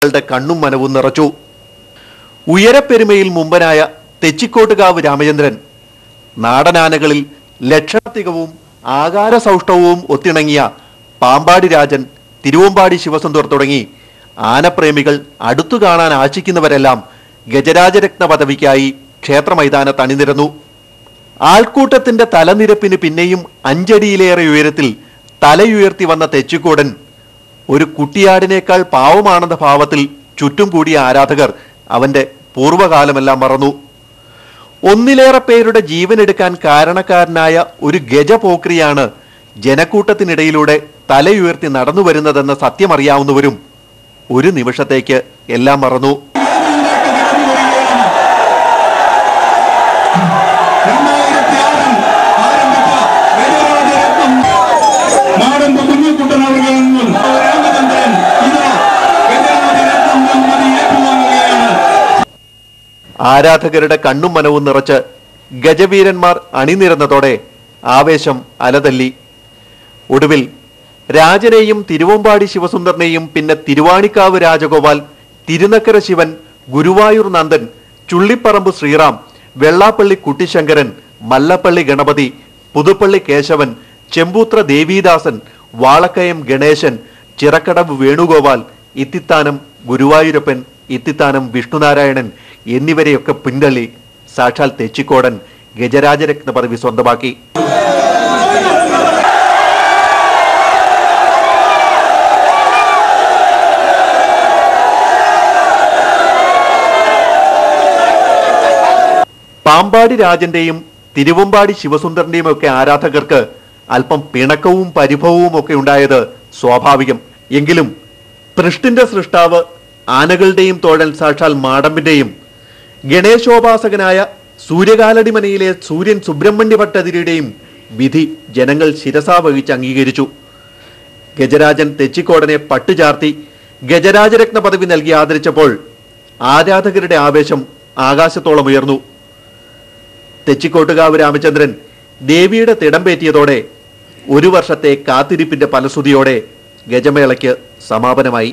കണ്ണും മനവും നിറച്ചു. ഉയരപ്പെരുമയിൽ മുമ്പനായ തെച്ചിക്കോട്ടുകാവ് രാമചന്ദ്രൻ നാടനാനകളിൽ ലക്ഷണാധികവും ആകാരസൗഷ്ഠവവും ഒത്തിണങ്ങിയ പാമ്പാടി രാജൻ, തിരുവമ്പാടി ശിവസുന്ദർ തുടങ്ങി ആനപ്രേമികൾ അടുത്തു കാണാൻ ആശിക്കുന്നവരെല്ലാം ഗജരാജരത്ന പദവിക്കായി ക്ഷേത്രമൈതാനത്ത് അണിനിരന്നു. ആൾക്കൂട്ടത്തിന്റെ തലനിരപ്പിന് പിന്നെയും 5 അടിയിലേറെ ഉയരത്തിൽ തലയുയർത്തി വന്ന തെച്ചിക്കോടൻ ഒരു കുട്ടിയാടിനേക്കാൾ പാവമാണെന്ന ഭാവത്തിൽ ചുറ്റും കൂടിയ ആരാധകർ അവന്റെ പൂർവ്വകാലമെല്ലാം മറന്നു. ഒന്നിലേറെ പേരുടെ ജീവനെടുക്കാൻ കാരണക്കാരനായ ഒരു ഗജപോക്രിയാണ് ജനക്കൂട്ടത്തിനിടയിലൂടെ തലയുയർത്തി നടന്നു വരുന്നതെന്ന സത്യമറിയാവുന്നവരും ഒരു നിമിഷത്തേക്ക് എല്ലാം മറന്നു. ആരാധകരുടെ കണ്ണും മനവും നിറച്ച് ഗജവീരന്മാർ അണിനിരന്നതോടെ ആവേശം അലതല്ലി. ഒടുവിൽ രാജനെയും തിരുവമ്പാടി ശിവസുന്ദരനെയും പിന്നെ തിരുവാണിക്കാവ് രാജഗോപാൽ, തിരുനക്കര ശിവൻ, ഗുരുവായൂർ നന്ദൻ, ചുള്ളിപ്പറമ്പ് ശ്രീറാം, വെള്ളാപ്പള്ളി കുട്ടിശങ്കരൻ, മല്ലപ്പള്ളി ഗണപതി, പുതുപ്പള്ളി കേശവൻ, ചെമ്പൂത്ര ദേവീദാസൻ, വാളക്കയം ഗണേശൻ, ചിറക്കടവ് വേണുഗോപാൽ, ഇത്തിത്താനം ഗുരുവായൂരപ്പൻ, ഇത്തിത്താനം വിഷ്ണുനാരായണൻ എന്നിവരെയൊക്കെ പിന്തള്ളി സാക്ഷാൽ തെച്ചിക്കോടൻ ഗജരാജരത്ന പദവി സ്വന്തമാക്കി. പാമ്പാടി രാജന്റെയും തിരുവമ്പാടി ശിവസുന്ദരന്റെയും ഒക്കെ ആരാധകർക്ക് അല്പം പിണക്കവും പരിഭവവും ഒക്കെ ഉണ്ടായത് സ്വാഭാവികം. എങ്കിലും പൃഷ്ടിന്റെ സൃഷ്ടാവ്, ആനകളുടെയും തോഴൻ സാക്ഷാൽ മാടമ്പിന്റെയും, ഗണേശോപാസകനായ സൂര്യകാലടിമനയിലെ സൂര്യൻ സുബ്രഹ്മണ്യ ഭട്ടതിരിയുടെയും വിധി ജനങ്ങൾ ശിരസാ വഹിച്ച് അംഗീകരിച്ചു. ഗജരാജൻ തെച്ചിക്കോടനെ പട്ടുചാർത്തി ഗജരാജരത്ന പദവി നൽകി ആദരിച്ചപ്പോൾ ആരാധകരുടെ ആവേശം ആകാശത്തോളം ഉയർന്നു. തെച്ചിക്കോട്ടുകാവ് രാമചന്ദ്രൻ ദേവിയുടെ തിടമ്പേറ്റിയതോടെ 1 വർഷത്തെ കാത്തിരിപ്പിന്റെ ഫലശ്രുതിയോടെ ഗജമേളയ്ക്ക് സമാപനമായി.